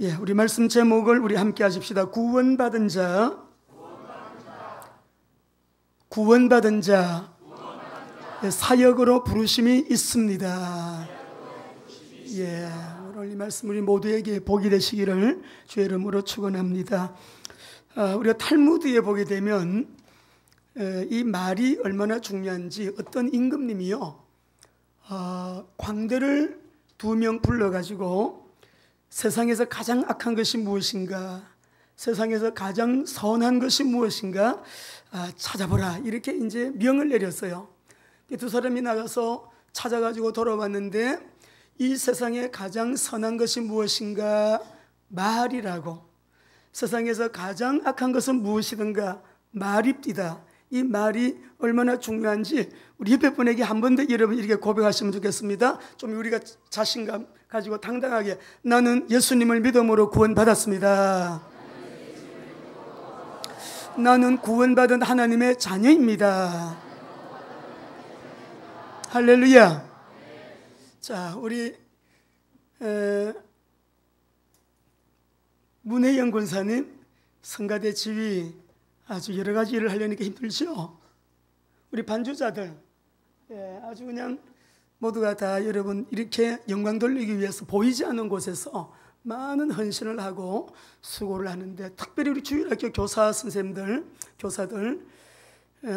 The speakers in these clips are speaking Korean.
예, 우리 말씀 제목을 우리 함께 하십시다. 구원받은 자. 구원받은 자. 예, 사역으로 부르심이 있습니다. 예, 오늘 이 말씀 우리 모두에게 복이 되시기를 주의 이름으로 축원합니다. 우리가 탈무드에 보게 되면 이 말이 얼마나 중요한지 어떤 임금님이요, 광대를 2명 불러가지고 세상에서 가장 악한 것이 무엇인가, 세상에서 가장 선한 것이 무엇인가 찾아보라, 이렇게 이제 명을 내렸어요. 두 사람이 나가서 찾아가지고 돌아왔는데 이 세상에 가장 선한 것이 무엇인가? 말이라고. 세상에서 가장 악한 것은 무엇이든가? 말입니다. 이 말이 얼마나 중요한지 우리 옆에 분에게 한 번 더 여러분 이렇게 고백하시면 좋겠습니다. 좀 우리가 자신감 가지고 당당하게, 나는 예수님을 믿음으로 구원받았습니다. 나는 구원받은 하나님의 자녀입니다. 할렐루야. 자, 우리 문혜영 권사님 성가대 지휘 아주 여러 가지 일을 하려니까 힘들죠. 우리 반주자들 아주 그냥 모두가 다 여러분 이렇게 영광 돌리기 위해서 보이지 않는 곳에서 많은 헌신을 하고 수고를 하는데, 특별히 우리 주일학교 교사 선생님들, 교사들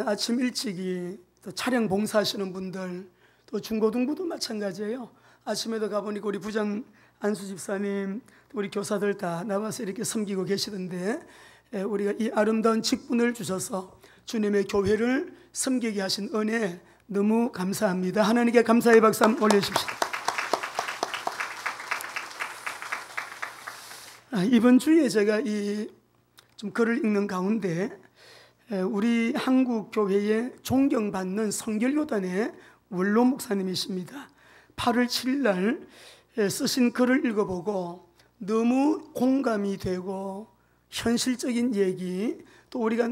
아침 일찍이 또 차량 봉사하시는 분들, 또 중고등부도 마찬가지예요. 아침에도 가보니까 우리 부장 안수 집사님, 우리 교사들 다 나와서 이렇게 섬기고 계시던데, 우리가 이 아름다운 직분을 주셔서 주님의 교회를 섬기게 하신 은혜 너무 감사합니다. 하나님께 감사의 박수 한번 올려주십시오. 이번 주에 제가 좀 글을 읽는 가운데 우리 한국 교회에 존경받는 성결교단의 원로 목사님이십니다. 8월 7일 날 쓰신 글을 읽어보고 너무 공감이 되고 현실적인 얘기, 또 우리가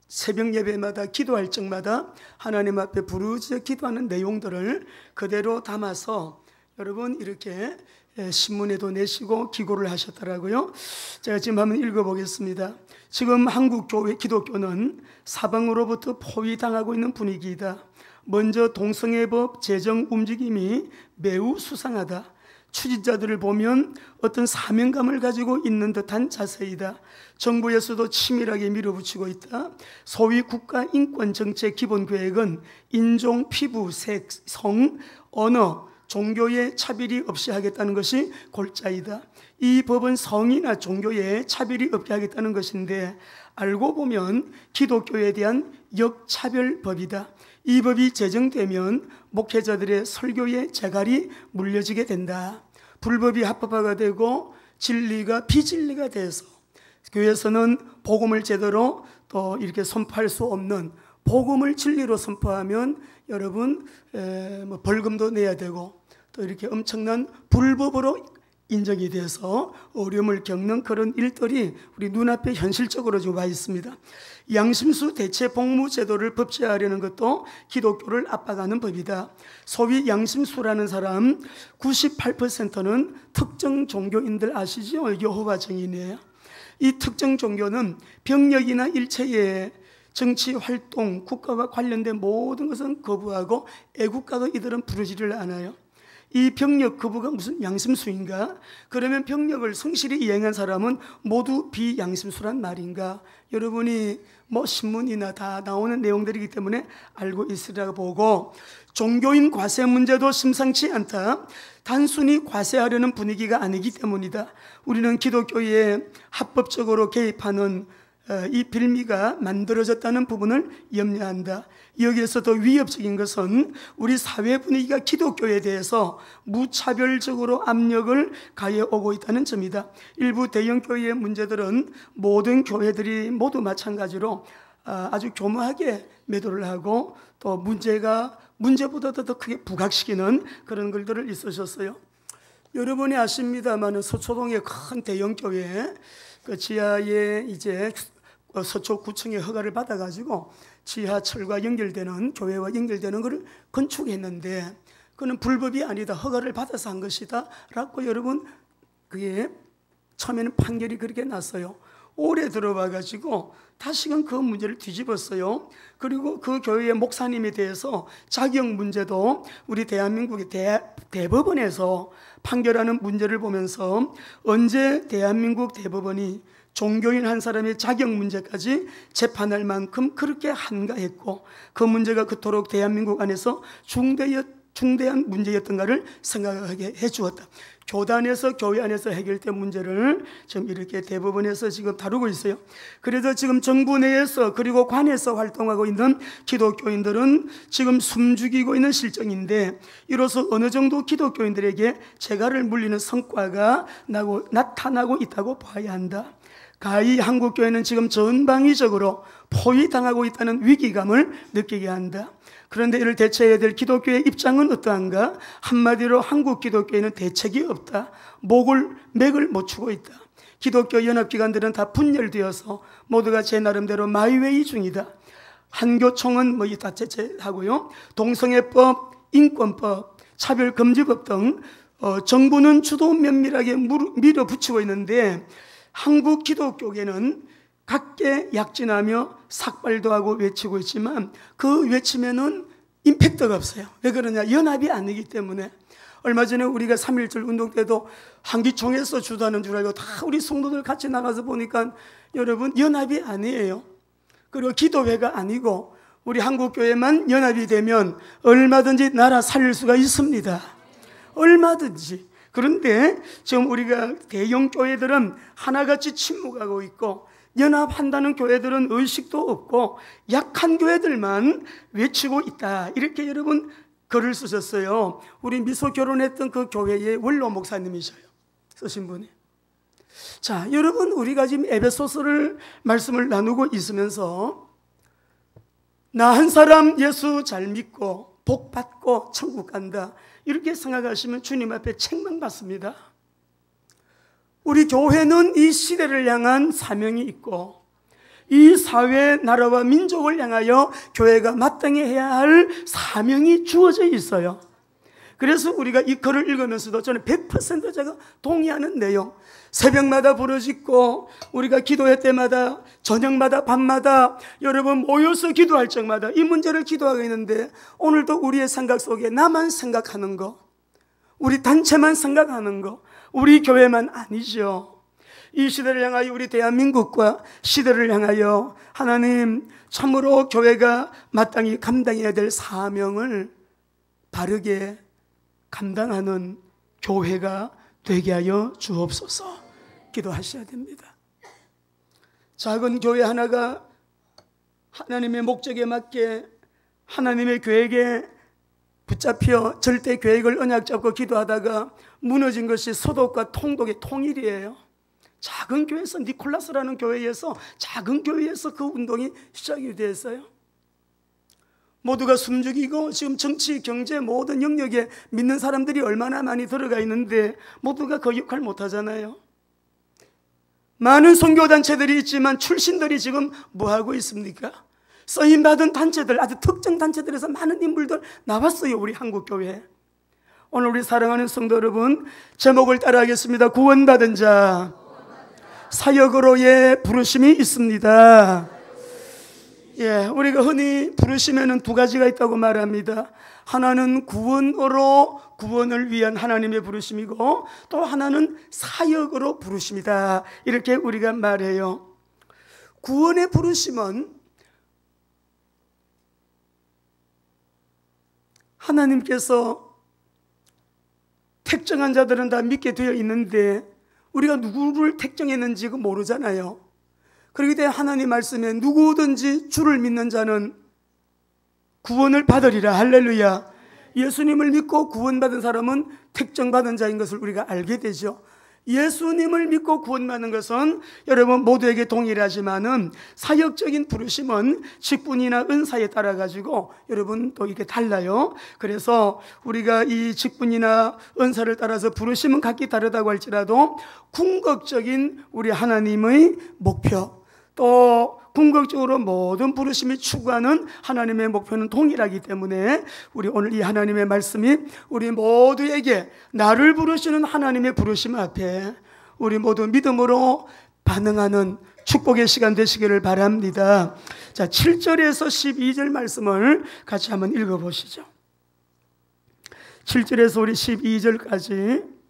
새벽 예배마다 기도할 적마다 하나님 앞에 부르짖어 기도하는 내용들을 그대로 담아서 여러분 이렇게 신문에도 내시고 기고를 하셨더라고요. 제가 지금 한번 읽어보겠습니다. 지금 한국 교회 기독교는 사방으로부터 포위당하고 있는 분위기이다. 먼저 동성애법 제정 움직임이 매우 수상하다. 추진자들을 보면 어떤 사명감을 가지고 있는 듯한 자세이다. 정부에서도 치밀하게 밀어붙이고 있다. 소위 국가인권정책 기본계획은 인종, 피부, 색, 성, 언어, 종교의 차별이 없이 하겠다는 것이 골자이다. 이 법은 성이나 종교에 차별이 없게 하겠다는 것인데 알고 보면 기독교에 대한 역차별법이다. 이 법이 제정되면 목회자들의 설교의 재갈이 물려지게 된다. 불법이 합법화가 되고 진리가 비진리가 돼서 교회에서는 복음을 제대로 또 이렇게 선포할 수 없는, 복음을 진리로 선포하면 여러분 벌금도 내야 되고 또 이렇게 엄청난 불법으로 인정이 돼서 어려움을 겪는 그런 일들이 우리 눈앞에 현실적으로 지금 와 있습니다. 양심수 대체 복무 제도를 법제화하려는 것도 기독교를 압박하는 법이다. 소위 양심수라는 사람 98%는 특정 종교인들 아시죠? 여호와 증인이에요. 이 특정 종교는 병력이나 일체의 정치 활동, 국가와 관련된 모든 것은 거부하고 애국가도 이들은 부르지를 않아요. 이 병력 거부가 무슨 양심수인가? 그러면 병력을 성실히 이행한 사람은 모두 비양심수란 말인가? 여러분이 신문이나 다 나오는 내용들이기 때문에 알고 있으리라고 보고, 종교인 과세 문제도 심상치 않다. 단순히 과세하려는 분위기가 아니기 때문이다. 우리는 기독교에 합법적으로 개입하는 이 빌미가 만들어졌다는 부분을 염려한다. 여기에서 더 위협적인 것은 우리 사회 분위기가 기독교에 대해서 무차별적으로 압력을 가해오고 있다는 점이다. 일부 대형 교회의 문제들은 모든 교회들이 모두 마찬가지로 아주 교묘하게 매도를 하고 또 문제보다도 더 크게 부각시키는 그런 글들을 있으셨어요. 여러분이 아십니다만 서초동의 큰 대형 교회 그 지하에 이제 서초구청의 허가를 받아가지고 지하철과 연결되는, 교회와 연결되는 것을 건축했는데 그는 불법이 아니다, 허가를 받아서 한 것이다 라고 여러분 그게 처음에는 판결이 그렇게 났어요. 오래 들어와가지고 다시금 그 문제를 뒤집었어요. 그리고 그 교회의 목사님에 대해서 자격 문제도 우리 대한민국의 대법원에서 판결하는 문제를 보면서 언제 대한민국 대법원이 종교인 한 사람의 자격 문제까지 재판할 만큼 그렇게 한가했고 그 문제가 그토록 대한민국 안에서 중대한 문제였던가를 생각하게 해주었다. 교단에서 교회 안에서 해결된 문제를 지금 이렇게 대법원에서 지금 다루고 있어요. 그래서 지금 정부 내에서 그리고 관에서 활동하고 있는 기독교인들은 지금 숨죽이고 있는 실정인데, 이로써 어느 정도 기독교인들에게 재갈을 물리는 성과가 나타나고 있다고 봐야 한다. 가히 한국교회는 지금 전방위적으로 포위당하고 있다는 위기감을 느끼게 한다. 그런데 이를 대처해야 될 기독교의 입장은 어떠한가? 한마디로 한국 기독교회는 대책이 없다. 맥을 못 추고 있다. 기독교 연합기관들은 다 분열되어서 모두가 제 나름대로 마이웨이 중이다. 한교총은 다 제재하고요. 동성애법, 인권법, 차별금지법 등 정부는 주도 면밀하게 밀어붙이고 있는데, 한국 기독교계는 각계 약진하며 삭발도 하고 외치고 있지만 그 외치면은 임팩트가 없어요. 왜 그러냐? 연합이 아니기 때문에. 얼마 전에 우리가 3.1절 운동 때도 한기총에서 주도하는 줄 알고 다 우리 성도들 같이 나가서 보니까 여러분 연합이 아니에요. 그리고 기도회가 아니고 우리 한국교회만 연합이 되면 얼마든지 나라 살릴 수가 있습니다. 얼마든지. 그런데 지금 우리가 대형 교회들은 하나같이 침묵하고 있고 연합한다는 교회들은 의식도 없고 약한 교회들만 외치고 있다. 이렇게 여러분 글을 쓰셨어요. 우리 미소 결혼했던 그 교회의 원로 목사님이셔요. 쓰신 분이. 자, 여러분 우리가 지금 에베소서를 말씀을 나누고 있으면서 나 한 사람 예수 잘 믿고 복 받고 천국 간다, 이렇게 생각하시면 주님 앞에 책망받습니다. 우리 교회는 이 시대를 향한 사명이 있고 이 사회, 나라와 민족을 향하여 교회가 마땅히 해야 할 사명이 주어져 있어요. 그래서 우리가 이 글을 읽으면서도 저는 100% 제가 동의하는 내용, 새벽마다 부르짖고 우리가 기도회 때마다 저녁마다 밤마다 여러분 모여서 기도할 적마다 이 문제를 기도하고 있는데, 오늘도 우리의 생각 속에 나만 생각하는 거, 우리 단체만 생각하는 거, 우리 교회만 아니죠. 이 시대를 향하여 우리 대한민국과 시대를 향하여 하나님 참으로 교회가 마땅히 감당해야 될 사명을 바르게 감당하는 교회가 되게 하여 주옵소서. 기도하셔야 됩니다. 작은 교회 하나가 하나님의 목적에 맞게 하나님의 계획에 붙잡혀 절대 계획을 언약 잡고 기도하다가 무너진 것이 소독과 통독의 통일이에요. 작은 교회에서, 니콜라스라는 교회에서, 작은 교회에서 그 운동이 시작이 됐어요. 모두가 숨죽이고 지금 정치, 경제 모든 영역에 믿는 사람들이 얼마나 많이 들어가 있는데 모두가 그 역할 못하잖아요. 많은 선교단체들이 있지만 출신들이 지금 뭐하고 있습니까? 쓰임받은 단체들, 아주 특정 단체들에서 많은 인물들 나왔어요. 우리 한국교회. 오늘 우리 사랑하는 성도 여러분, 제목을 따라하겠습니다. 구원받은 자, 사역으로의 부르심이 있습니다. 예, 우리가 흔히 부르심에는 두 가지가 있다고 말합니다. 하나는 구원으로 구원을 위한 하나님의 부르심이고, 또 하나는 사역으로 부르심이다, 이렇게 우리가 말해요. 구원의 부르심은 하나님께서 택정한 자들은 다 믿게 되어 있는데 우리가 누구를 택정했는지 모르잖아요. 그렇기 때문에 하나님 말씀에 누구든지 주를 믿는 자는 구원을 받으리라. 할렐루야. 예수님을 믿고 구원받은 사람은 택정받은 자인 것을 우리가 알게 되죠. 예수님을 믿고 구원받는 것은 여러분 모두에게 동일하지만은 사역적인 부르심은 직분이나 은사에 따라 가지고 여러분 또 이렇게 달라요. 그래서 우리가 이 직분이나 은사를 따라서 부르심은 각기 다르다고 할지라도 궁극적인 우리 하나님의 목표, 또 궁극적으로 모든 부르심이 추구하는 하나님의 목표는 동일하기 때문에 우리 오늘 이 하나님의 말씀이 우리 모두에게 나를 부르시는 하나님의 부르심 앞에 우리 모두 믿음으로 반응하는 축복의 시간 되시기를 바랍니다. 자, 7절에서 12절 말씀을 같이 한번 읽어보시죠. 7절에서 우리 12절까지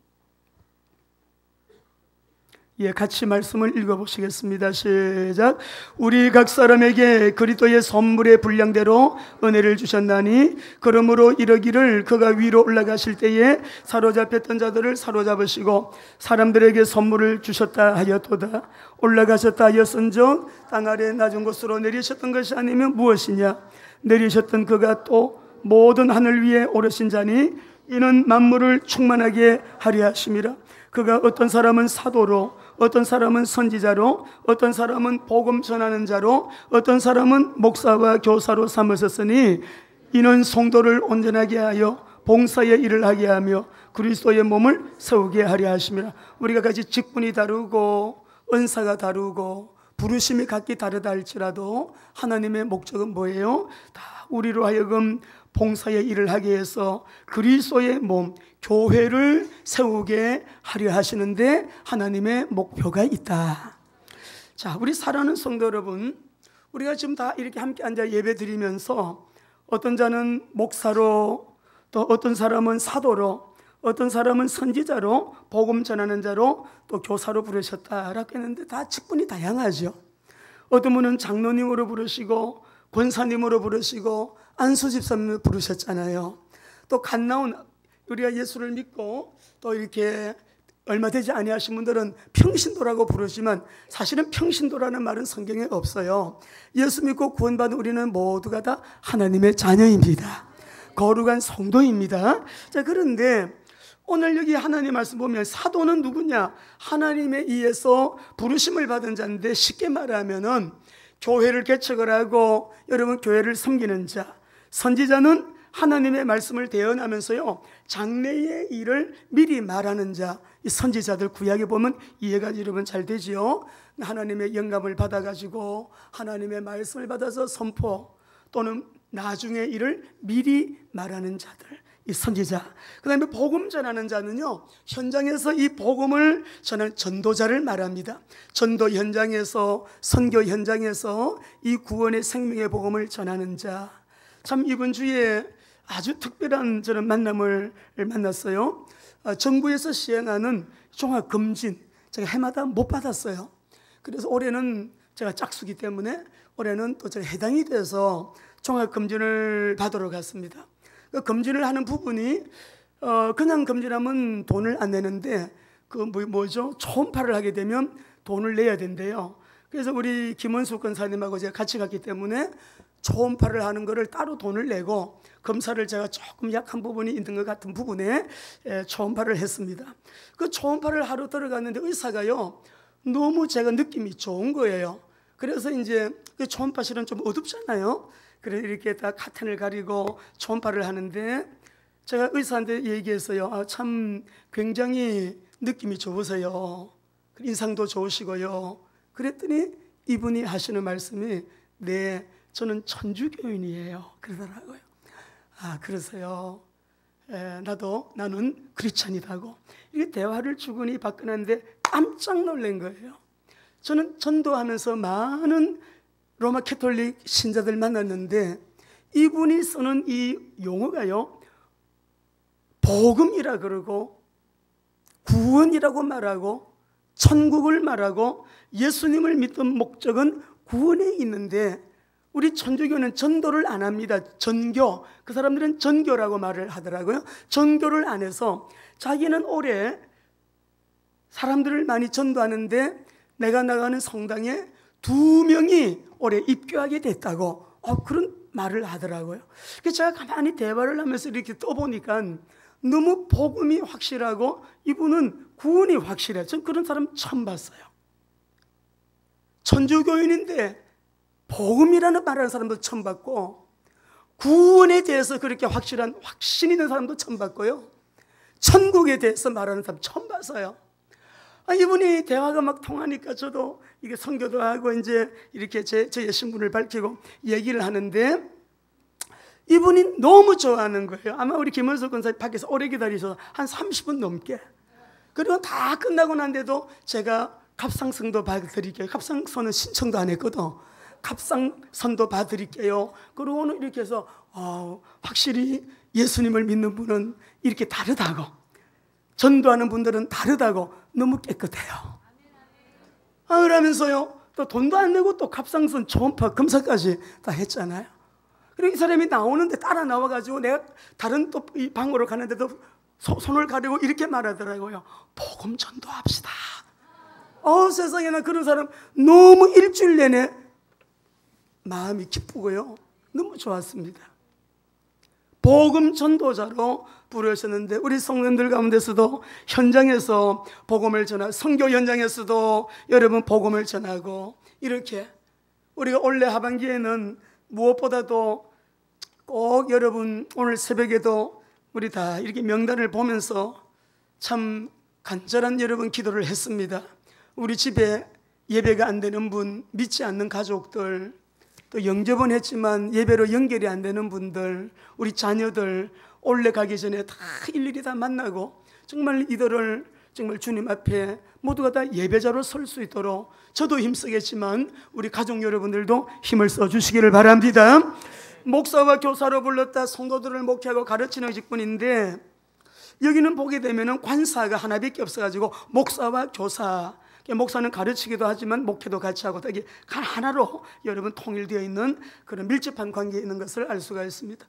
같이 말씀을 읽어보시겠습니다. 시작. 우리 각 사람에게 그리스도의 선물의 분량대로 은혜를 주셨나니 그러므로 이러기를 그가 위로 올라가실 때에 사로잡혔던 자들을 사로잡으시고 사람들에게 선물을 주셨다 하였도다. 올라가셨다 하였은즉 땅 아래 낮은 곳으로 내리셨던 것이 아니면 무엇이냐. 내리셨던 그가 또 모든 하늘 위에 오르신 자니 이는 만물을 충만하게 하려 하심이라. 그가 어떤 사람은 사도로, 어떤 사람은 선지자로, 어떤 사람은 복음 전하는 자로, 어떤 사람은 목사와 교사로 삼으셨으니 이는 성도를 온전하게 하여 봉사의 일을 하게 하며 그리스도의 몸을 세우게 하려 하심이라. 우리가 같이 직분이 다르고 은사가 다르고 부르심이 각기 다르다 할지라도 하나님의 목적은 뭐예요? 다 우리로 하여금 봉사의 일을 하게 해서 그리스도의 몸, 교회를 세우게 하려 하시는데 하나님의 목표가 있다. 자, 우리 사랑하는 성도 여러분, 우리가 지금 다 이렇게 함께 앉아 예배 드리면서 어떤 자는 목사로, 또 어떤 사람은 사도로, 어떤 사람은 선지자로, 복음 전하는 자로, 또 교사로 부르셨다라고 했는데 다 직분이 다양하죠. 어떤 분은 장로님으로 부르시고 권사님으로 부르시고 안수집사님으로 부르셨잖아요. 또 갓 나온 우리가 예수를 믿고 또 이렇게 얼마 되지 아니하신 분들은 평신도라고 부르지만 사실은 평신도라는 말은 성경에 없어요. 예수 믿고 구원받은 우리는 모두가 다 하나님의 자녀입니다. 거룩한 성도입니다. 자, 그런데 오늘 여기 하나님 말씀 보면 사도는 누구냐? 하나님에 의해서 부르심을 받은 자인데 쉽게 말하면은 교회를 개척을 하고 여러분 교회를 섬기는 자. 선지자는 하나님의 말씀을 대언하면서요 장래의 일을 미리 말하는 자. 이 선지자들 구약에 보면 이해가 여러분 잘 되지요. 하나님의 영감을 받아가지고 하나님의 말씀을 받아서 선포 또는 나중의 일을 미리 말하는 자들, 이 선지자. 그 다음에 복음 전하는 자는요 현장에서 이 복음을 전하는 전도자를 말합니다. 전도 현장에서, 선교 현장에서 이 구원의 생명의 복음을 전하는 자. 참 이번 주에 아주 특별한 저는 만남을 만났어요. 정부에서 시행하는 종합검진, 제가 해마다 못 받았어요. 그래서 올해는 제가 짝수기 때문에 올해는 또 제가 해당이 돼서 종합검진을 받으러 갔습니다. 그 검진을 하는 부분이 그냥 검진하면 돈을 안 내는데 그 뭐죠? 초음파를 하게 되면 돈을 내야 된대요. 그래서 우리 김원수 권사님하고 제가 같이 갔기 때문에 초음파를 하는 거를 따로 돈을 내고 검사를 제가 조금 약한 부분이 있는 것 같은 부분에 초음파를 했습니다. 그 초음파를 하러 들어갔는데 의사가요 너무 제가 느낌이 좋은 거예요. 그래서 이제 그 초음파실은 좀 어둡잖아요. 그래서 이렇게 다 카텐을 가리고 초음파를 하는데 제가 의사한테 얘기했어요. 참 굉장히 느낌이 좋으세요. 인상도 좋으시고요. 그랬더니 이분이 하시는 말씀이 네, 저는 천주교인이에요. 그러더라고요. 그러세요. 나는 크리스찬이다고. 이렇게 대화를 주거니 받거나는데 깜짝 놀란 거예요. 저는 전도하면서 많은 로마 캐톨릭 신자들 만났는데 이분이 쓰는 이 용어가요 복음이라 그러고 구원이라고 말하고 천국을 말하고 예수님을 믿던 목적은 구원에 있는데 우리 천주교는 전도를 안 합니다. 전교, 그 사람들은 전교라고 말을 하더라고요. 전교를 안 해서 자기는 올해 사람들을 많이 전도하는데 내가 나가는 성당에 2명이 올해 입교하게 됐다고 그런 말을 하더라고요. 그래서 제가 가만히 대화를 하면서 이렇게 떠보니까 너무 복음이 확실하고 이분은 구원이 확실해요. 전 그런 사람 처음 봤어요. 천주교인인데 복음이라는 말하는 사람도 처음 봤고 구원에 대해서 그렇게 확실한 확신 있는 사람도 처음 봤고요. 천국에 대해서 말하는 사람 처음 봤어요. 이분이 대화가 막 통하니까 저도 이게 선교도 하고 이제 이렇게 저의 신분을 밝히고 얘기를 하는데 이분이 너무 좋아하는 거예요. 아마 우리 김원석 권사님 밖에서 오래 기다리셔서 한 30분 넘게 그리고 다 끝나고 난데도 제가 갑상선도 봐드릴게요. 갑상선은 신청도 안 했거든. 갑상선도 봐드릴게요. 그리고 오늘 이렇게 해서 확실히 예수님을 믿는 분은 이렇게 다르다고, 전도하는 분들은 다르다고, 너무 깨끗해요. 그러면서요, 또 돈도 안 내고 또 갑상선 초음파 검사까지 다 했잖아요. 그리고 이 사람이 나오는데 따라 나와가지고 내가 다른 또 이 방으로 가는데도 손을 가리고 이렇게 말하더라고요. 복음 전도합시다. 세상에나 그런 사람 너무 일주일 내내 마음이 기쁘고요, 너무 좋았습니다. 복음 전도자로 부르셨는데 우리 성도님들 가운데서도 현장에서 복음을 전하고, 선교 현장에서도 여러분 복음을 전하고, 이렇게 우리가 올해 하반기에는 무엇보다도 꼭 여러분 오늘 새벽에도 우리 다 이렇게 명단을 보면서 참 간절한 여러분 기도를 했습니다. 우리 집에 예배가 안 되는 분, 믿지 않는 가족들, 또 영접은 했지만 예배로 연결이 안 되는 분들, 우리 자녀들 올해 가기 전에 다 일일이 다 만나고 정말 이들을 정말 주님 앞에 모두가 다 예배자로 설 수 있도록 저도 힘쓰겠지만 우리 가족 여러분들도 힘을 써주시기를 바랍니다. 목사와 교사로 불렀다 성도들을 목회하고 가르치는 직분인데, 여기는 보게 되면 관사가 하나밖에 없어가지고 목사와 교사, 목사는 가르치기도 하지만 목회도 같이 하고 이게 하나로 여러분 통일되어 있는 그런 밀접한 관계에 있는 것을 알 수가 있습니다.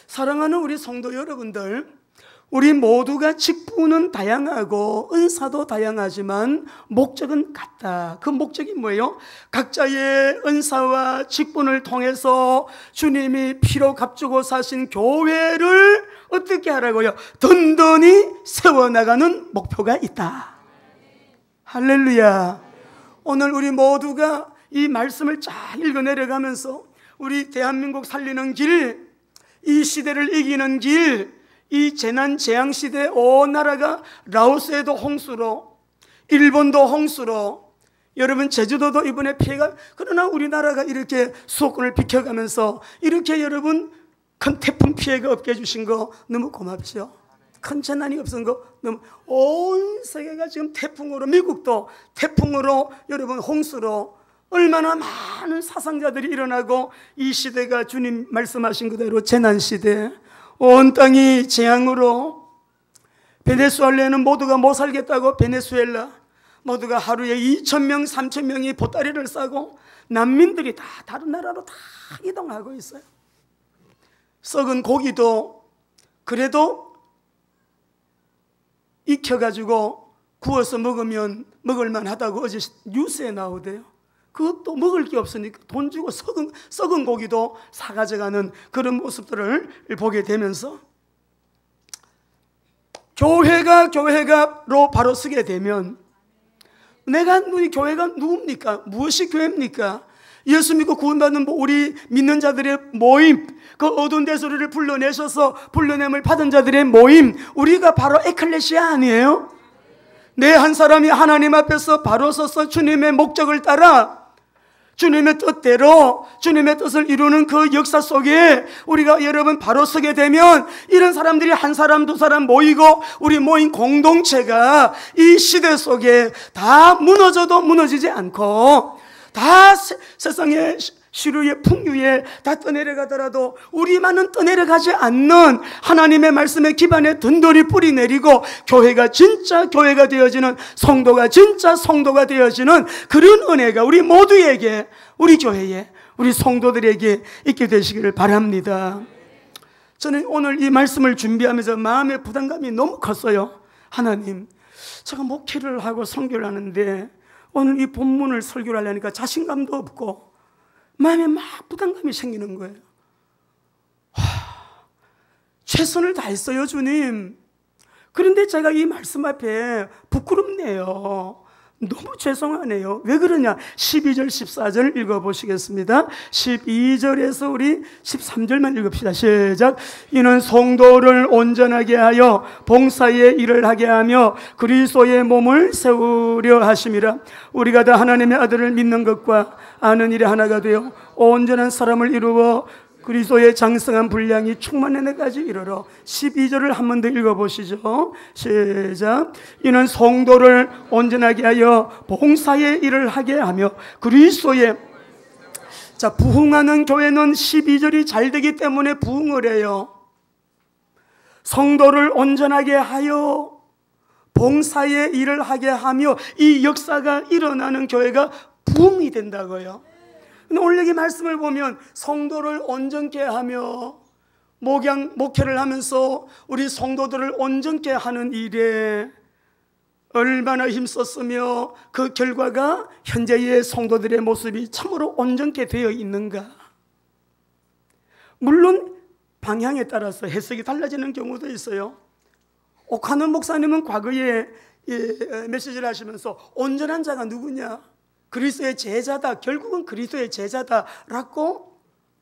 사랑하는 우리 성도 여러분들, 우리 모두가 직분은 다양하고 은사도 다양하지만 목적은 같다. 그 목적이 뭐예요? 각자의 은사와 직분을 통해서 주님이 피로 값주고 사신 교회를 어떻게 하라고요? 든든히 세워나가는 목표가 있다. 할렐루야. 오늘 우리 모두가 이 말씀을 쫙 읽어 내려가면서 우리 대한민국 살리는 길, 이 시대를 이기는 길, 이 재난 재앙 시대 온 나라가 라오스에도 홍수로, 일본도 홍수로, 여러분 제주도도 이번에 피해가, 그러나 우리나라가 이렇게 수도권을 비켜가면서 이렇게 여러분 큰 태풍 피해가 없게 해주신 거 너무 고맙죠. 큰 재난이 없은 거 너무, 온 세계가 지금 태풍으로, 미국도 태풍으로, 여러분 홍수로 얼마나 많은 사상자들이 일어나고, 이 시대가 주님 말씀하신 그대로 재난 시대, 온 땅이 재앙으로, 베네수엘라는 모두가 못 살겠다고 베네수엘라 모두가 하루에 2,000명 3,000명이 보따리를 싸고 난민들이 다 다른 나라로 다 이동하고 있어요. 썩은 고기도 그래도 익혀가지고 구워서 먹으면 먹을만 하다고 어제 뉴스에 나오대요. 그것도 먹을 게 없으니까 돈 주고 썩은 고기도 사가져가는 그런 모습들을 보게 되면서, 교회가로 바로 서게 되면, 우리 교회가 누굽니까? 무엇이 교회입니까? 예수 믿고 구원받는 우리 믿는 자들의 모임, 그 어두운 데소리를 불러내셔서 불러냄을 받은 자들의 모임, 우리가 바로 에클레시아 아니에요? 내 한 사람이 하나님 앞에서 바로 서서 주님의 목적을 따라 주님의 뜻대로 주님의 뜻을 이루는 그 역사 속에 우리가 여러분 바로 서게 되면, 이런 사람들이 한 사람 두 사람 모이고 우리 모인 공동체가 이 시대 속에 다 무너져도 무너지지 않고, 다 세상의 시류의 풍류에 다 떠내려가더라도 우리만은 떠내려가지 않는 하나님의 말씀의 기반에 든든히 뿌리 내리고, 교회가 진짜 교회가 되어지는, 성도가 진짜 성도가 되어지는 그런 은혜가 우리 모두에게, 우리 교회에, 우리 성도들에게 있게 되시기를 바랍니다. 저는 오늘 이 말씀을 준비하면서 마음의 부담감이 너무 컸어요. 하나님, 제가 목회를 하고 선교를 하는데 오늘 이 본문을 설교를 하려니까 자신감도 없고 마음에 막 부담감이 생기는 거예요. 최선을 다했어요, 주님. 그런데 제가 이 말씀 앞에 부끄럽네요. 너무 죄송하네요. 왜 그러냐? 12절 14절 읽어보시겠습니다. 12절에서 우리 13절만 읽읍시다. 시작. 이는 성도를 온전하게 하여 봉사의 일을 하게 하며 그리스도의 몸을 세우려 하심이라. 우리가 다 하나님의 아들을 믿는 것과 아는 일에 하나가 되어 온전한 사람을 이루어 그리스도의 장성한 분량이 충만한 데까지 이르러. 12절을 한 번 더 읽어보시죠. 시작. 이는 성도를 온전하게 하여 봉사의 일을 하게 하며 그리스도의, 자, 부흥하는 교회는 12절이 잘 되기 때문에 부흥을 해요. 성도를 온전하게 하여 봉사의 일을 하게 하며 이 역사가 일어나는 교회가 부흥이 된다고요. 근데 오늘 여기 말씀을 보면 성도를 온전케 하며 목회를 하면서 우리 성도들을 온전케 하는 일에 얼마나 힘썼으며 그 결과가 현재의 성도들의 모습이 참으로 온전케 되어 있는가. 물론 방향에 따라서 해석이 달라지는 경우도 있어요. 옥하는 목사님은 과거에 메시지를 하시면서 온전한 자가 누구냐? 그리스도의 제자다. 결국은 그리스도의 제자다라고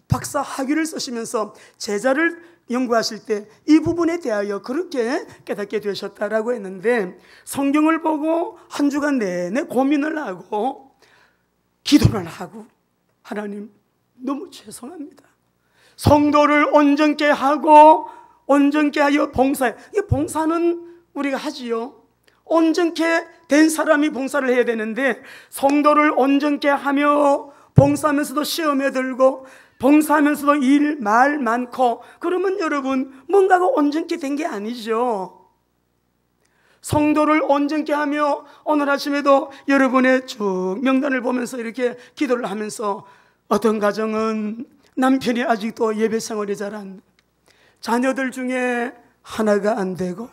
박사 학위를 쓰시면서 제자를 연구하실 때 이 부분에 대하여 그렇게 깨닫게 되셨다라고 했는데, 성경을 보고 한 주간 내내 고민을 하고 기도를 하고, 하나님 너무 죄송합니다. 성도를 온전케 하고 온전케 하여 봉사해. 이 봉사는 우리가 하지요. 온전케 된 사람이 봉사를 해야 되는데 성도를 온전케 하며 봉사하면서도 시험에 들고 봉사하면서도 일, 말 많고, 그러면 여러분 뭔가가 온전케 된 게 아니죠. 성도를 온전케 하며 오늘 아침에도 여러분의 쭉 명단을 보면서 이렇게 기도를 하면서 어떤 가정은 남편이 아직도 예배 생활이 잘 안 돼. 자녀들 중에 하나가 안 되고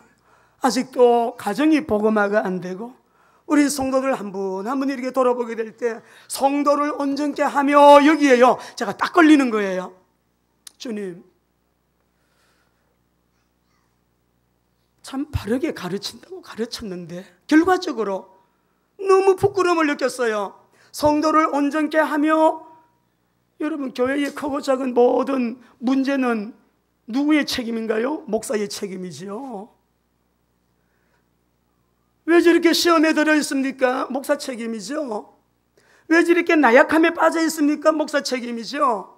아직도 가정이 복음화가 안 되고, 우리 성도들 한 분 한 분 이렇게 돌아보게 될 때 성도를 온전케 하며 여기에요 제가 딱 걸리는 거예요. 주님, 참 바르게 가르친다고 가르쳤는데 결과적으로 너무 부끄러움을 느꼈어요. 성도를 온전케 하며, 여러분 교회의 크고 작은 모든 문제는 누구의 책임인가요? 목사의 책임이지요. 왜 저렇게 시험에 들어 있습니까? 목사 책임이죠. 왜 저렇게 나약함에 빠져 있습니까? 목사 책임이죠.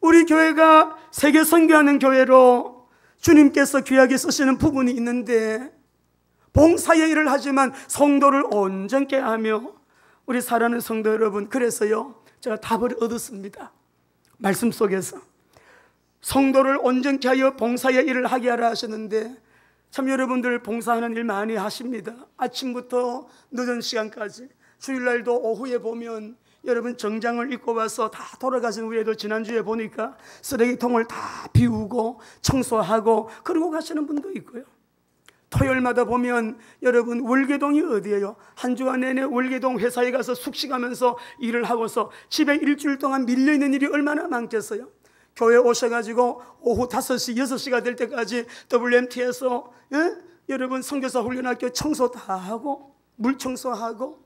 우리 교회가 세계 선교하는 교회로 주님께서 귀하게 쓰시는 부분이 있는데 봉사의 일을 하지만 성도를 온전케 하며, 우리 사랑하는 성도 여러분, 그래서요 제가 답을 얻었습니다. 말씀 속에서 성도를 온전케 하여 봉사의 일을 하게 하라 하셨는데, 참 여러분들 봉사하는 일 많이 하십니다. 아침부터 늦은 시간까지. 주일날도 오후에 보면 여러분 정장을 입고 와서 다 돌아가신 후에도 지난주에 보니까 쓰레기통을 다 비우고 청소하고 그러고 가시는 분도 있고요. 토요일마다 보면 여러분 월계동이 어디예요? 한 주간 내내 월계동 회사에 가서 숙식하면서 일을 하고서 집에 일주일 동안 밀려있는 일이 얼마나 많겠어요? 교회 오셔가지고 오후 5시, 6시가 될 때까지 WMT에서 여러분 선교사 훈련학교 청소 다 하고 물 청소하고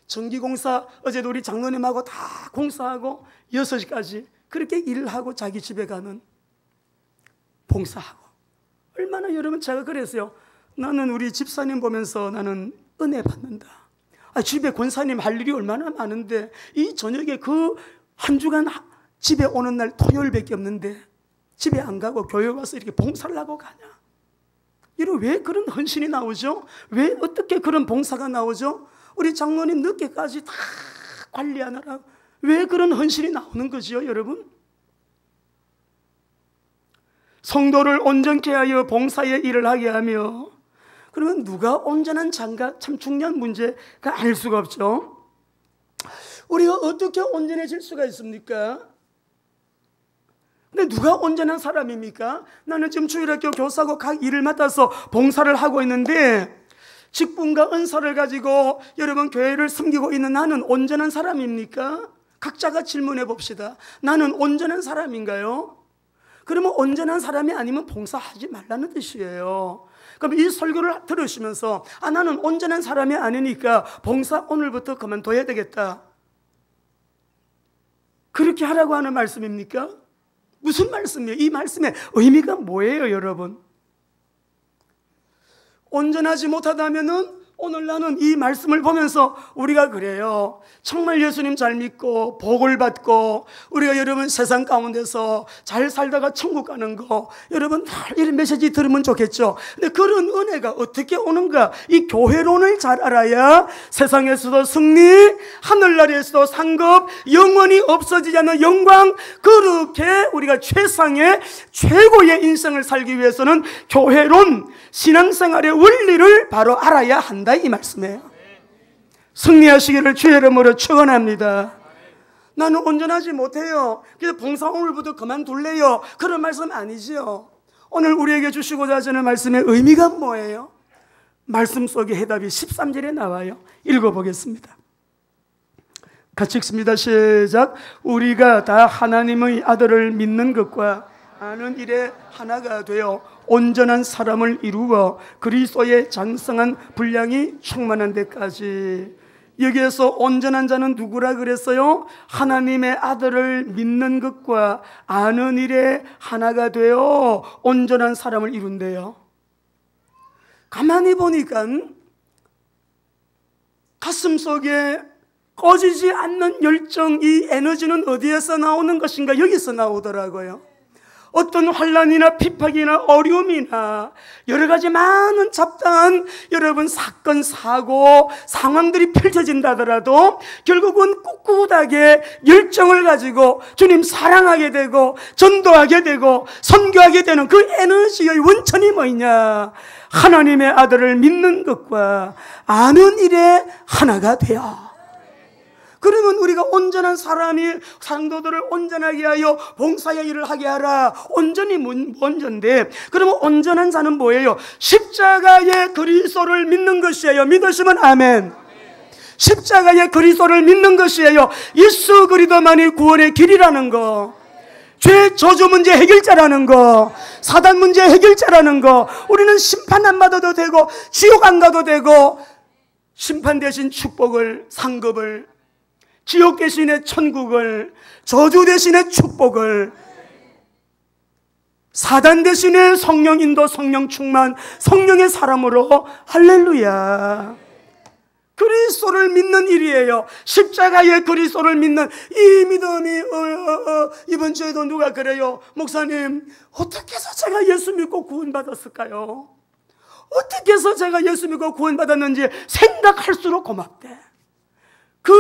전기공사 어제도 우리 장로님하고 다 공사하고 6시까지 그렇게 일을 하고 자기 집에 가는 봉사하고, 얼마나 여러분 제가 그랬어요. 나는 우리 집사님 보면서 나는 은혜 받는다. 집에 권사님 할 일이 얼마나 많은데 이 저녁에 그 한 주간 집에 오는 날 토요일밖에 없는데 집에 안 가고 교회 와서 이렇게 봉사를 하고 가냐. 왜 그런 헌신이 나오죠? 왜 어떻게 그런 봉사가 나오죠? 우리 장로님 늦게까지 다 관리하느라 왜 그런 헌신이 나오는 거지요, 여러분? 성도를 온전케 하여 봉사의 일을 하게 하며, 그러면 누가 온전한 자인가? 참 중요한 문제가 아닐 수가 없죠. 우리가 어떻게 온전해질 수가 있습니까? 근데 누가 온전한 사람입니까? 나는 지금 주일학교 교사고 각 일을 맡아서 봉사를 하고 있는데 직분과 은사를 가지고 여러분 교회를 섬기고 있는 나는 온전한 사람입니까? 각자가 질문해 봅시다. 나는 온전한 사람인가요? 그러면 온전한 사람이 아니면 봉사하지 말라는 뜻이에요. 그럼 이 설교를 들으시면서 나는 온전한 사람이 아니니까 봉사 오늘부터 그만둬야 되겠다, 그렇게 하라고 하는 말씀입니까? 무슨 말씀이에요? 이 말씀의 의미가 뭐예요, 여러분? 온전하지 못하다면은 오늘 나는 이 말씀을 보면서 우리가 그래요. 정말 예수님 잘 믿고 복을 받고 우리가 여러분 세상 가운데서 잘 살다가 천국 가는 거 여러분 다 이런 메시지 들으면 좋겠죠. 근데 그런 은혜가 어떻게 오는가? 이 교회론을 잘 알아야 세상에서도 승리, 하늘나라에서도 상급, 영원히 없어지지 않는 영광, 그렇게 우리가 최상의 최고의 인생을 살기 위해서는 교회론, 신앙생활의 원리를 바로 알아야 한다 이 말씀이에요. 승리하시기를 주의 이름으로 축원합니다. 나는 온전하지 못해요. 그래서 봉사 오늘부터 그만둘래요. 그런 말씀 아니지요. 오늘 우리에게 주시고자 하시는 말씀의 의미가 뭐예요? 말씀 속에 해답이 13절에 나와요. 읽어보겠습니다. 같이 읽습니다. 시작. 우리가 다 하나님의 아들을 믿는 것과 아는 일에 하나가 되어 온전한 사람을 이루어 그리스도의 장성한 분량이 충만한 데까지. 여기에서 온전한 자는 누구라 그랬어요? 하나님의 아들을 믿는 것과 아는 일에 하나가 되어 온전한 사람을 이룬대요. 가만히 보니까 가슴 속에 꺼지지 않는 열정, 이 에너지는 어디에서 나오는 것인가? 여기서 나오더라고요. 어떤 환난이나 핍박이나 어려움이나 여러 가지 많은 잡다한 여러분 사건, 사고, 상황들이 펼쳐진다 하더라도 결국은 꿋꿋하게 열정을 가지고 주님 사랑하게 되고 전도하게 되고 선교하게 되는 그 에너지의 원천이 뭐냐? 하나님의 아들을 믿는 것과 아는 일에 하나가 되어. 그러면 우리가 온전한 사람이 상도들을 온전하게 하여 봉사의 일을 하게 하라. 온전히 온전데 그러면 온전한 자는 뭐예요? 십자가의 그리스도를 믿는 것이에요. 믿으시면 아멘. 십자가의 그리스도를 믿는 것이에요. 예수 그리스도만이 구원의 길이라는 거, 죄 저주 문제 해결자라는 거, 사단 문제 해결자라는 거. 우리는 심판 안 받아도 되고 지옥 안 가도 되고 심판 대신 축복을, 상급을, 지옥 대신에 천국을, 저주 대신에 축복을, 사단 대신에 성령 인도, 성령 충만, 성령의 사람으로 할렐루야. 그리스도를 믿는 일이에요. 십자가의 그리스도를 믿는 이 믿음이 이번 주에도 누가 그래요? 목사님, 어떻게 해서 제가 예수 믿고 구원받았을까요? 어떻게 해서 제가 예수 믿고 구원받았는지 생각할수록 고맙대. 그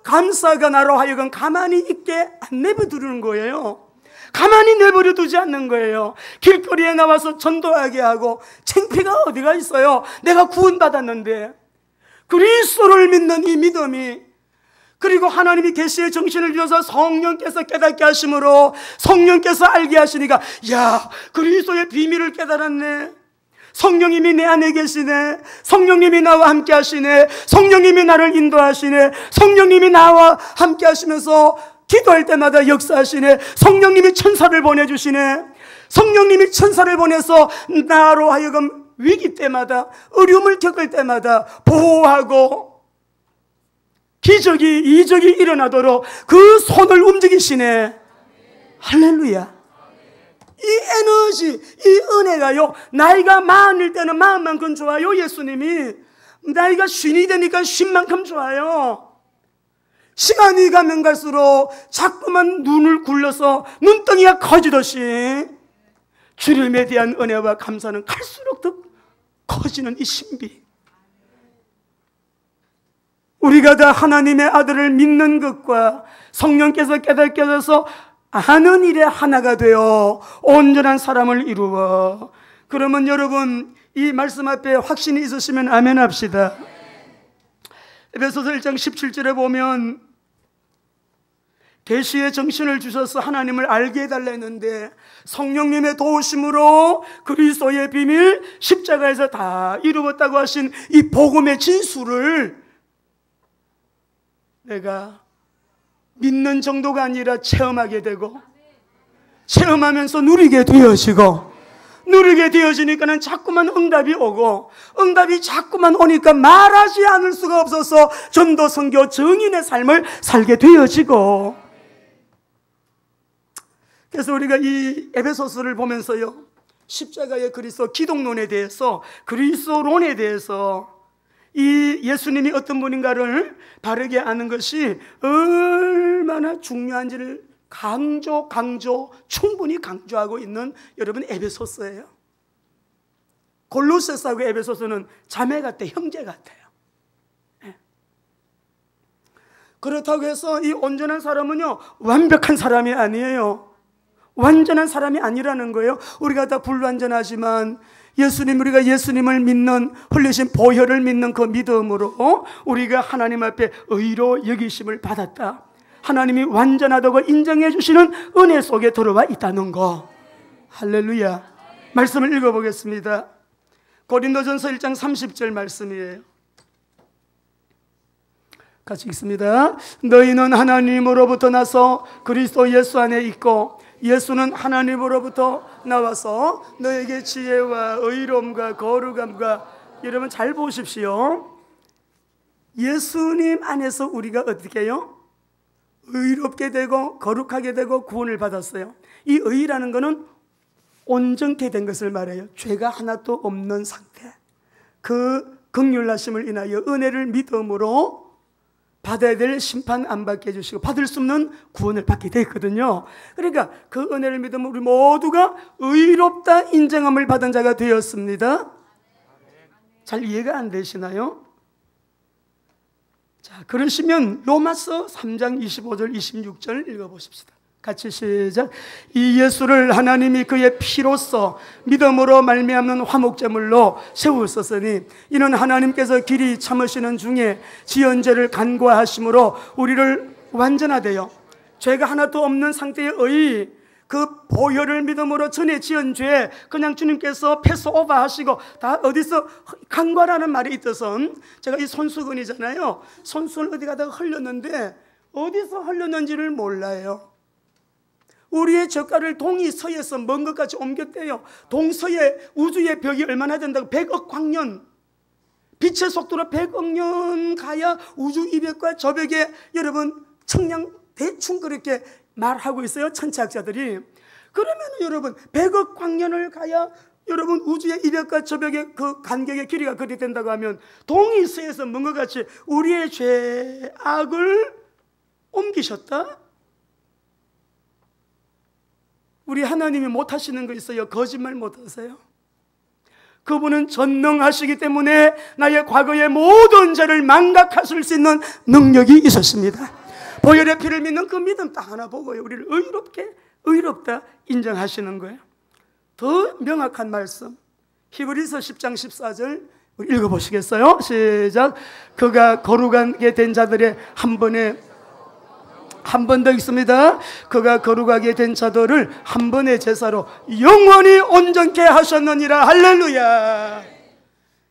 감사가 나로 하여금 가만히 있게 안 내버려두는 거예요. 가만히 내버려 두지 않는 거예요. 길거리에 나와서 전도하게 하고 창피가 어디가 있어요? 내가 구원받았는데. 그리스도를 믿는 이 믿음이, 그리고 하나님이 계시의 정신을 주셔서 성령께서 깨닫게 하심으로 성령께서 알게 하시니까 야, 그리스도의 비밀을 깨달았네. 성령님이 내 안에 계시네. 성령님이 나와 함께 하시네. 성령님이 나를 인도하시네. 성령님이 나와 함께 하시면서 기도할 때마다 역사하시네. 성령님이 천사를 보내주시네. 성령님이 천사를 보내서 나로 하여금 위기 때마다, 어려움을 겪을 때마다 보호하고 기적이, 이적이 일어나도록 그 손을 움직이시네. 할렐루야. 이 에너지, 이 은혜가요, 나이가 마흔일 때는 마흔만큼 좋아요. 예수님이 나이가 쉰이 되니까 쉰만큼 좋아요. 시간이 가면 갈수록 자꾸만 눈을 굴려서 눈덩이가 커지듯이 주님에 대한 은혜와 감사는 갈수록 더 커지는 이 신비. 우리가 다 하나님의 아들을 믿는 것과 성령께서 깨닫게 하셔서 아는 일에 하나가 되어 온전한 사람을 이루어. 그러면 여러분 이 말씀 앞에 확신이 있으시면 아멘 합시다. 에베소서 1장 17절에 보면 계시의 정신을 주셔서 하나님을 알게 해달라 했는데 성령님의 도우심으로 그리스도의 비밀, 십자가에서 다 이루었다고 하신 이 복음의 진수를 내가 믿는 정도가 아니라 체험하게 되고 체험하면서 누리게 되어지고 누리게 되어지니까는 자꾸만 응답이 오고 응답이 자꾸만 오니까 말하지 않을 수가 없어서 전도 선교 증인의 삶을 살게 되어지고. 그래서 우리가 이 에베소서를 보면서요 십자가의 그리스도 기독론에 대해서 그리스도론에 대해서 이 예수님이 어떤 분인가를 바르게 아는 것이 얼마나 중요한지를 충분히 강조하고 있는 여러분 에베소서예요. 골로새서하고 에베소서는 자매 같아, 형제 같아요. 그렇다고 해서 이 온전한 사람은요, 완벽한 사람이 아니에요. 완전한 사람이 아니라는 거예요. 우리가 다 불완전하지만 우리가 예수님을 믿는, 흘리신 보혈을 믿는 그 믿음으로 우리가 하나님 앞에 의로 여기심을 받았다. 하나님이 완전하다고 인정해 주시는 은혜 속에 들어와 있다는 거. 할렐루야. 말씀을 읽어보겠습니다. 고린도전서 1장 30절 말씀이에요. 같이 읽습니다. 너희는 하나님으로부터 나서 그리스도 예수 안에 있고 예수는 하나님으로부터 나와서 너에게 지혜와 의로움과 거룩함과, 여러분 잘 보십시오. 예수님 안에서 우리가 어떻게 해요? 의롭게 되고 거룩하게 되고 구원을 받았어요. 이 의라는 것은 온전케 된 것을 말해요. 죄가 하나도 없는 상태. 그 긍휼하심을 인하여 은혜를 믿음으로 받아야 될 심판 안 받게 해주시고 받을 수 없는 구원을 받게 되었거든요. 그러니까 그 은혜를 믿으면 우리 모두가 의롭다 인정함을 받은 자가 되었습니다. 잘 이해가 안 되시나요? 자, 그러시면 로마서 3장 25절 26절 읽어보십시다. 같이 시작. 이 예수를 하나님이 그의 피로써 믿음으로 말미암는 화목제물로 세우셨으니 이는 하나님께서 길이 참으시는 중에 지은 죄를 간과하심으로 우리를 완전하되어 죄가 하나도 없는 상태의 의, 그 보혈을 믿음으로 전에 지은 죄 그냥 주님께서 패스오버 하시고 다 어디서 간과라는 말이 있어서, 제가 이 손수건이잖아요. 손수건을 어디 가다가 흘렸는데 어디서 흘렸는지를 몰라요. 우리의 젓갈을 동이 서에서 먼 것까지 옮겼대요. 동서의 우주의 벽이 얼마나 된다고? 100억 광년, 빛의 속도로 100억 년 가야 우주 이벽과 저벽에, 여러분 청량 대충 그렇게 말하고 있어요, 천체학자들이. 그러면 여러분 100억 광년을 가야 여러분 우주의 이벽과 저벽의 그 간격의 길이가 그리 된다고 하면 동이 서에서 먼 것 같이 우리의 죄악을 옮기셨다? 우리 하나님이 못하시는 거 있어요? 거짓말 못하세요? 그분은 전능하시기 때문에 나의 과거의 모든 죄를 망각하실 수 있는 능력이 있었습니다. 보혈의 피를 믿는 그 믿음 딱 하나 보고요, 우리를 의롭다 인정하시는 거예요. 더 명확한 말씀, 히브리서 10장 14절 읽어보시겠어요? 시작. 그가 거룩하게 된 자들의 한 번 더 있습니다. 그가 거룩하게 된 자들을 한 번의 제사로 영원히 온전케 하셨느니라. 할렐루야.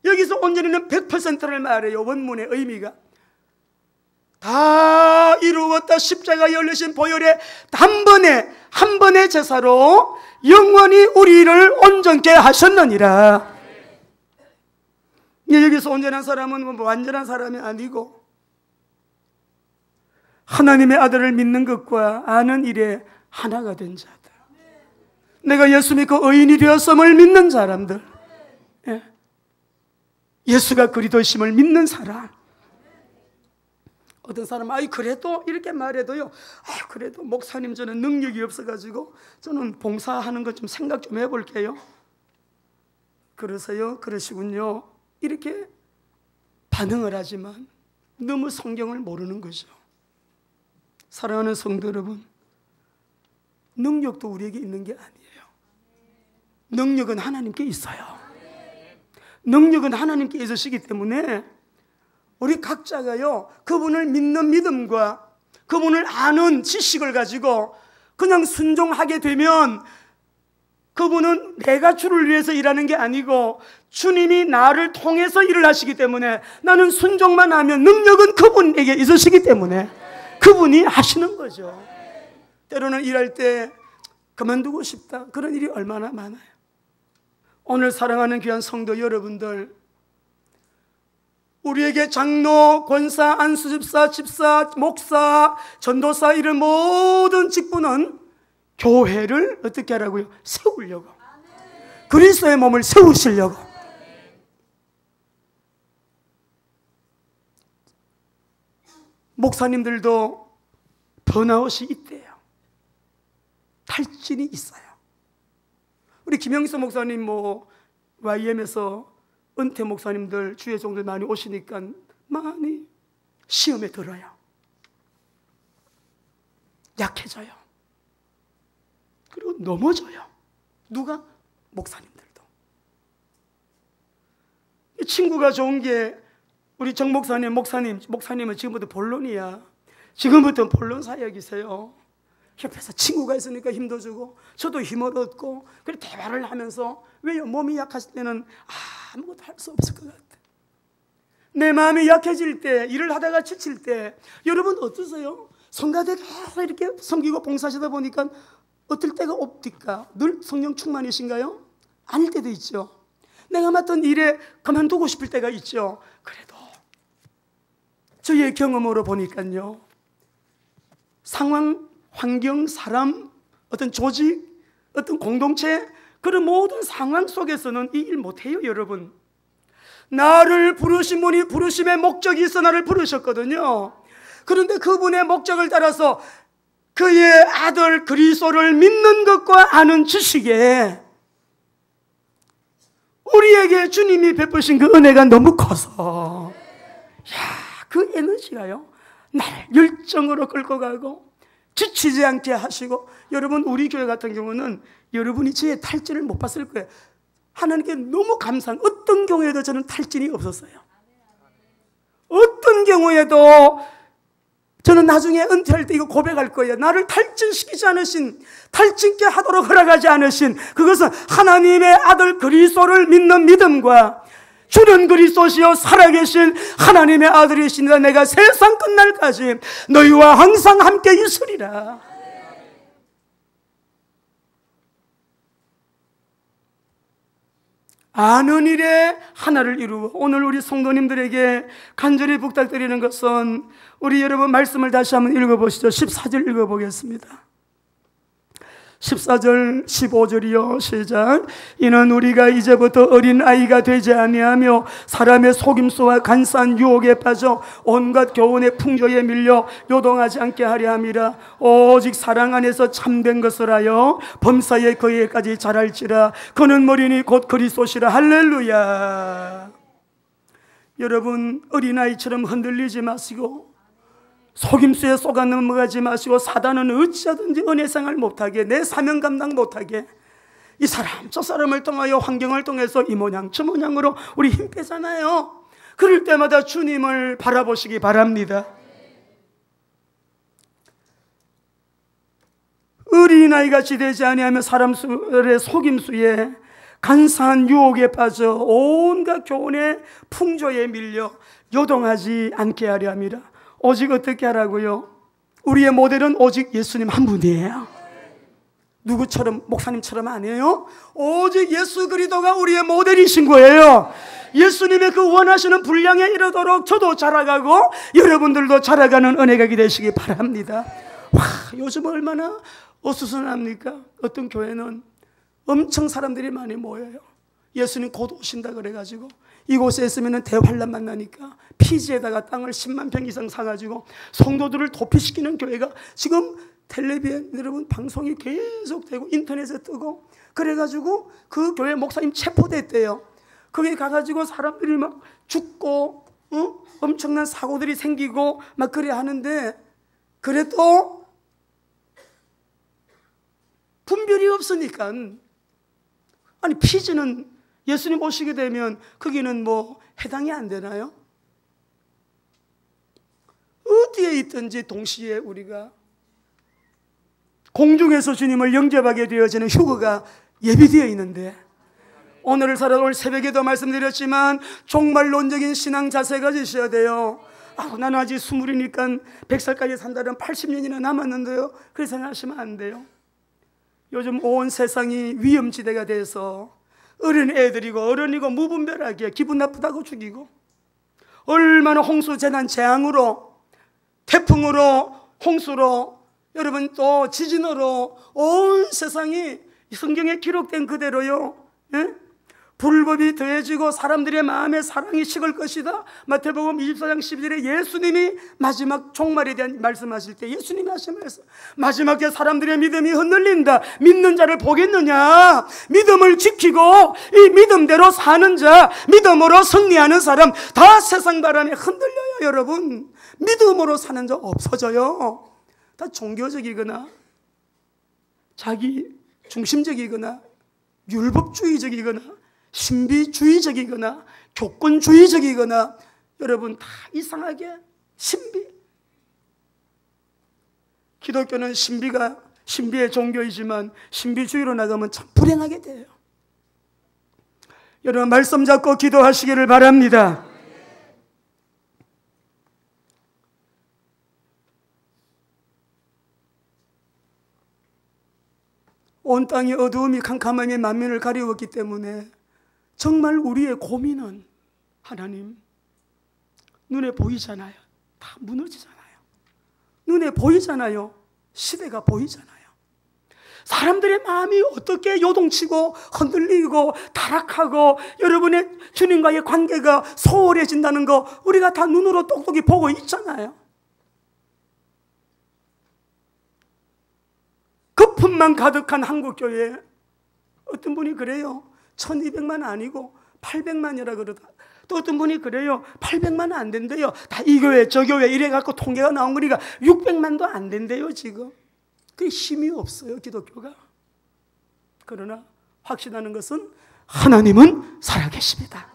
여기서 온전히는 100%를 말해요. 원문의 의미가 다 이루었다. 십자가에 열리신 보혈의 한 번의 제사로 영원히 우리를 온전케 하셨느니라. 여기서 온전한 사람은 뭐 완전한 사람이 아니고 하나님의 아들을 믿는 것과 아는 일에 하나가 된 자들, 내가 예수 믿고 의인이 되었음을 믿는 사람들, 예수가 그리스도심을 믿는 사람. 어떤 사람은 그래도 이렇게 말해도요, 그래도 목사님 저는 능력이 없어가지고 저는 봉사하는 것 좀 생각 좀 해볼게요. 그러세요? 그러시군요. 이렇게 반응을 하지만 너무 성경을 모르는 거죠. 사랑하는 성도 여러분, 능력도 우리에게 있는 게 아니에요. 능력은 하나님께 있어요. 능력은 하나님께 있으시기 때문에 우리 각자가요, 그분을 믿는 믿음과 그분을 아는 지식을 가지고 그냥 순종하게 되면 그분은 내가 주를 위해서 일하는 게 아니고 주님이 나를 통해서 일을 하시기 때문에 나는 순종만 하면 능력은 그분에게 있으시기 때문에 그분이 하시는 거죠. 때로는 일할 때 그만두고 싶다, 그런 일이 얼마나 많아요. 오늘 사랑하는 귀한 성도 여러분들, 우리에게 장로, 권사, 안수집사, 집사, 목사, 전도사 이런 모든 직분은 교회를 어떻게 하라고요? 세우려고, 그리스도의 몸을 세우시려고. 목사님들도 번아웃이 있대요. 탈진이 있어요. 우리 김영수 목사님 YM에서 은퇴 목사님들 주의 종들 많이 오시니까 많이 시험에 들어요. 약해져요. 그리고 넘어져요. 누가? 목사님들도. 친구가 좋은 게 우리 정 목사님은 지금부터 본론이야. 지금부터 본론 사역이세요. 옆에서 친구가 있으니까 힘도 주고 저도 힘을 얻고 그래 대화를 하면서 왜요? 몸이 약하실 때는 아무것도 할 수 없을 것 같아. 내 마음이 약해질 때, 일을 하다가 지칠 때 여러분 어떠세요? 성가대 계속 이렇게 섬기고 봉사하시다 보니까 어떨 때가 없디까? 늘 성령 충만이신가요? 아닐 때도 있죠. 내가 맡은 일에 그만두고 싶을 때가 있죠. 그래도 저의 경험으로 보니까요, 상황, 환경, 사람, 어떤 조직, 어떤 공동체, 그런 모든 상황 속에서는 이 일 못해요. 여러분, 나를 부르신 분이 부르심의 목적이 있어 나를 부르셨거든요. 그런데 그분의 목적을 따라서 그의 아들 그리스도를 믿는 것과 아는 지식에 우리에게 주님이 베푸신 그 은혜가 너무 커서 그 에너지가요 나를 열정으로 끌고 가고 지치지 않게 하시고, 여러분 우리 교회 같은 경우는 여러분이 저의 탈진을 못 봤을 거예요. 하나님께 너무 감사한, 어떤 경우에도 저는 탈진이 없었어요. 어떤 경우에도 저는 나중에 은퇴할 때 이거 고백할 거예요. 나를 탈진시키지 않으신, 탈진케 하도록 허락하지 않으신, 그것은 하나님의 아들 그리스도를 믿는 믿음과 주는 그리스도시요 살아계신 하나님의 아들이시니라. 내가 세상 끝날까지 너희와 항상 함께 있으리라. 아는 일에 하나를 이루어. 오늘 우리 성도님들에게 간절히 부탁드리는 것은, 우리 여러분 말씀을 다시 한번 읽어보시죠. 14절 읽어보겠습니다. 14절 15절이요 시작. 이는 우리가 이제부터 어린아이가 되지 아니하며 사람의 속임수와 간사한 유혹에 빠져 온갖 교훈의 풍조에 밀려 요동하지 않게 하려 함이라. 오직 사랑 안에서 참된 것을 하여 범사에 그에까지 자랄지라. 그는 머리니 곧 그리스도시라. 할렐루야. 여러분, 어린아이처럼 흔들리지 마시고 속임수에 속아 넘어가지 마시고, 사단은 어찌하든지 은혜생활 못하게, 내 사명 감당 못하게, 이 사람 저 사람을 통하여 환경을 통해서 이 모양 저 모양으로 우리 힘 빼잖아요. 그럴 때마다 주님을 바라보시기 바랍니다. 어린아이같이 되지 아니하며 사람들의 속임수에 간사한 유혹에 빠져 온갖 교훈의 풍조에 밀려 요동하지 않게 하려 함이라. 오직 어떻게 하라고요? 우리의 모델은 오직 예수님 한 분이에요. 누구처럼, 목사님처럼 아니에요. 오직 예수 그리스도가 우리의 모델이신 거예요. 예수님의 그 원하시는 분량에 이르도록 저도 자라가고 여러분들도 자라가는 은혜가 되시기 바랍니다. 와, 요즘 얼마나 어수선합니까? 어떤 교회는 엄청 사람들이 많이 모여요. 예수님 곧 오신다 그래가지고 이곳에 있으면 대환란 만나니까 피지에다가 땅을 10만 평 이상 사가지고 성도들을 도피시키는 교회가 지금 텔레비전 여러분 방송이 계속 되고 인터넷에 뜨고, 그래가지고 그 교회 목사님 체포됐대요. 거기 가가지고 사람들이 막 죽고 엄청난 사고들이 생기고 막 그래 하는데, 그래도 분별이 없으니까, 아니 피지는 예수님 오시게 되면 거기는 뭐 해당이 안 되나요? 어디에 있든지 동시에 우리가 공중에서 주님을 영접하게 되어지는 휴거가 예비되어 있는데, 오늘을 살아 오늘 새벽에도 말씀드렸지만 종말론적인 신앙 자세 가지셔야 돼요. 나는 아직 20이니까 100살까지 산다면 80년이나 남았는데요, 그렇게 생각하시면 안 돼요. 요즘 온 세상이 위험지대가 돼서 어린 애들이고 어른이고 무분별하게 기분 나쁘다고 죽이고, 얼마나 홍수 재난 재앙으로, 태풍으로, 홍수로, 여러분 또 지진으로 온 세상이 성경에 기록된 그대로요, 예? 불법이 더해지고 사람들의 마음에 사랑이 식을 것이다. 마태복음 24장 12절에 예수님이 마지막 종말에 대한 말씀하실 때 예수님이 하신 말씀, 마지막에 사람들의 믿음이 흔들린다. 믿는 자를 보겠느냐? 믿음을 지키고 이 믿음대로 사는 자, 믿음으로 승리하는 사람 다 세상 바람에 흔들려요. 여러분, 믿음으로 사는 자 없어져요. 다 종교적이거나 자기 중심적이거나 율법주의적이거나 신비주의적이거나 교권주의적이거나 여러분 다 이상하게 신비. 기독교는 신비의 종교이지만 신비주의로 나가면 참 불행하게 돼요. 여러분 말씀 잡고 기도하시기를 바랍니다. 온 땅의 어두움이 캄캄함이 만민을 가리웠기 때문에 정말 우리의 고민은 하나님, 눈에 보이잖아요. 다 무너지잖아요. 눈에 보이잖아요. 시대가 보이잖아요. 사람들의 마음이 어떻게 요동치고 흔들리고 타락하고 여러분의 주님과의 관계가 소홀해진다는 거 우리가 다 눈으로 똑똑히 보고 있잖아요. 거품만 가득한 한국교회. 어떤 분이 그래요. 1200만 아니고 800만이라 그러다. 또 어떤 분이 그래요. 800만은 안 된대요. 다 이 교회 저 교회 이래갖고 통계가 나온 거니까 600만도 안 된대요 지금. 그게 힘이 없어요 기독교가. 그러나 확신하는 것은 하나님은 살아계십니다.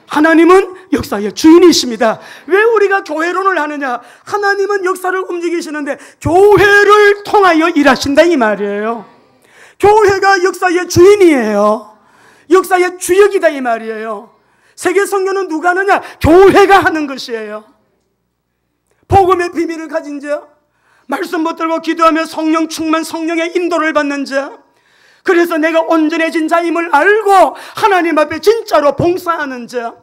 하나님은 역사의 주인이십니다. 왜 우리가 교회론을 하느냐? 하나님은 역사를 움직이시는데 교회를 통하여 일하신다 이 말이에요. 교회가 역사의 주인이에요. 역사의 주역이다 이 말이에요. 세계 선교는 누가 하느냐? 교회가 하는 것이에요. 복음의 비밀을 가진 자, 말씀 붙들고 기도하며 성령 충만, 성령의 인도를 받는 자, 그래서 내가 온전해진 자임을 알고 하나님 앞에 진짜로 봉사하는 자,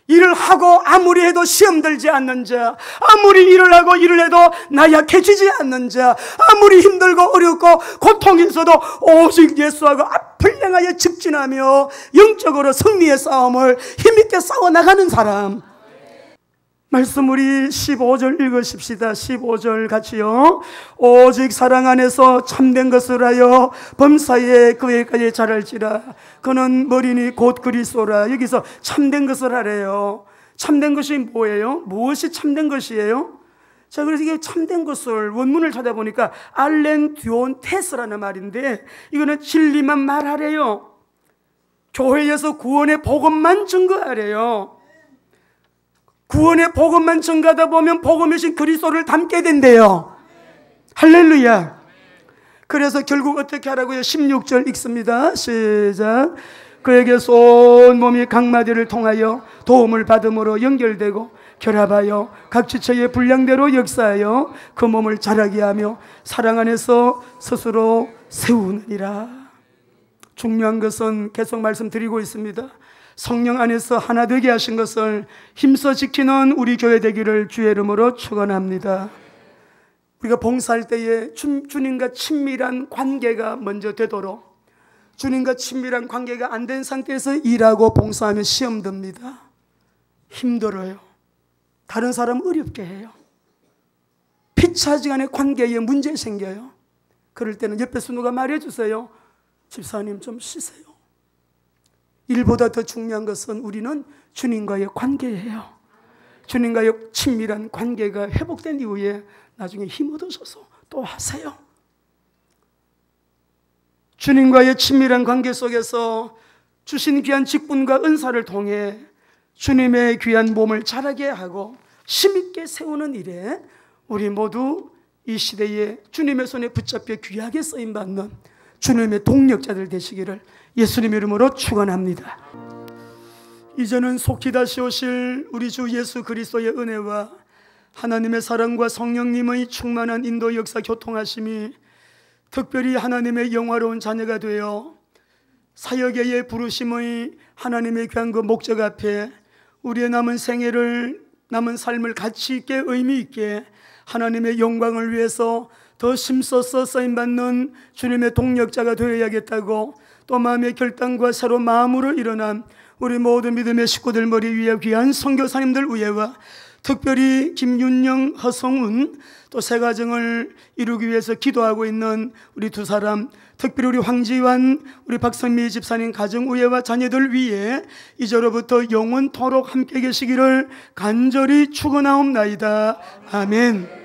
일을 하고 아무리 해도 시험 들지 않는 자, 아무리 일을 하고 일을 해도 나약해지지 않는 자, 아무리 힘들고 어렵고 고통이 있어도 오직 예수하고 앞을 향하여 직진하며 영적으로 승리의 싸움을 힘있게 싸워나가는 사람. 말씀 우리 15절 읽으십시다. 15절 같이요. 오직 사랑 안에서 참된 것을 하여 범사에 그에까지 자랄지라. 그는 머리니 곧 그리스도라. 여기서 참된 것을 하래요. 참된 것이 뭐예요? 무엇이 참된 것이에요? 자, 그래서 이게 참된 것을 원문을 찾아보니까 알렌 듀온 테스라는 말인데 이거는 진리만 말하래요. 교회에서 구원의 복음만 증거하래요. 구원의 복음만 증가하다 보면 복음이신 그리스도를 닮게 된대요. 할렐루야. 그래서 결국 어떻게 하라고요? 16절 읽습니다. 시작. 그에게서 온 몸이 각 마디를 통하여 도움을 받음으로 연결되고 결합하여 각 지체의 분량대로 역사하여 그 몸을 자라게 하며 사랑 안에서 스스로 세우느니라. 중요한 것은 계속 말씀드리고 있습니다. 성령 안에서 하나 되게 하신 것을 힘써 지키는 우리 교회 되기를 주의 이름으로 축원합니다. 우리가 봉사할 때에 주님과 친밀한 관계가 먼저 되도록, 주님과 친밀한 관계가 안 된 상태에서 일하고 봉사하면 시험 듭니다. 힘들어요. 다른 사람 어렵게 해요. 피차지간의 관계에 문제 생겨요. 그럴 때는 옆에서 누가 말해주세요. 집사님 좀 쉬세요. 일보다 더 중요한 것은 우리는 주님과의 관계예요. 주님과의 친밀한 관계가 회복된 이후에 나중에 힘 얻으셔서 또 하세요. 주님과의 친밀한 관계 속에서 주신 귀한 직분과 은사를 통해 주님의 귀한 몸을 자라게 하고 힘있게 세우는 일에 우리 모두 이 시대에 주님의 손에 붙잡혀 귀하게 쓰임받는 주님의 동력자들 되시기를 예수님 이름으로 축원합니다. 이제는 속히 다시 오실 우리 주 예수 그리스도의 은혜와 하나님의 사랑과 성령님의 충만한 인도 역사 교통하심이 특별히 하나님의 영화로운 자녀가 되어 사역의 부르심의 하나님의 귀한 그 목적 앞에 우리의 남은 생애를, 남은 삶을 가치 있게 의미 있게 하나님의 영광을 위해서 더 힘써서 쓰임받는 주님의 동력자가 되어야겠다고 또 마음의 결단과 새로 마음으로 일어난 우리 모든 믿음의 식구들 머리 위에 귀한 선교사님들 위에와 특별히 김윤영, 허성운 또 새 가정을 이루기 위해서 기도하고 있는 우리 두 사람, 특별히 우리 황지환, 우리 박선미 집사님 가정 위에와 자녀들 위에 이제로부터 영원토록 함께 계시기를 간절히 축원하옵나이다. 아멘.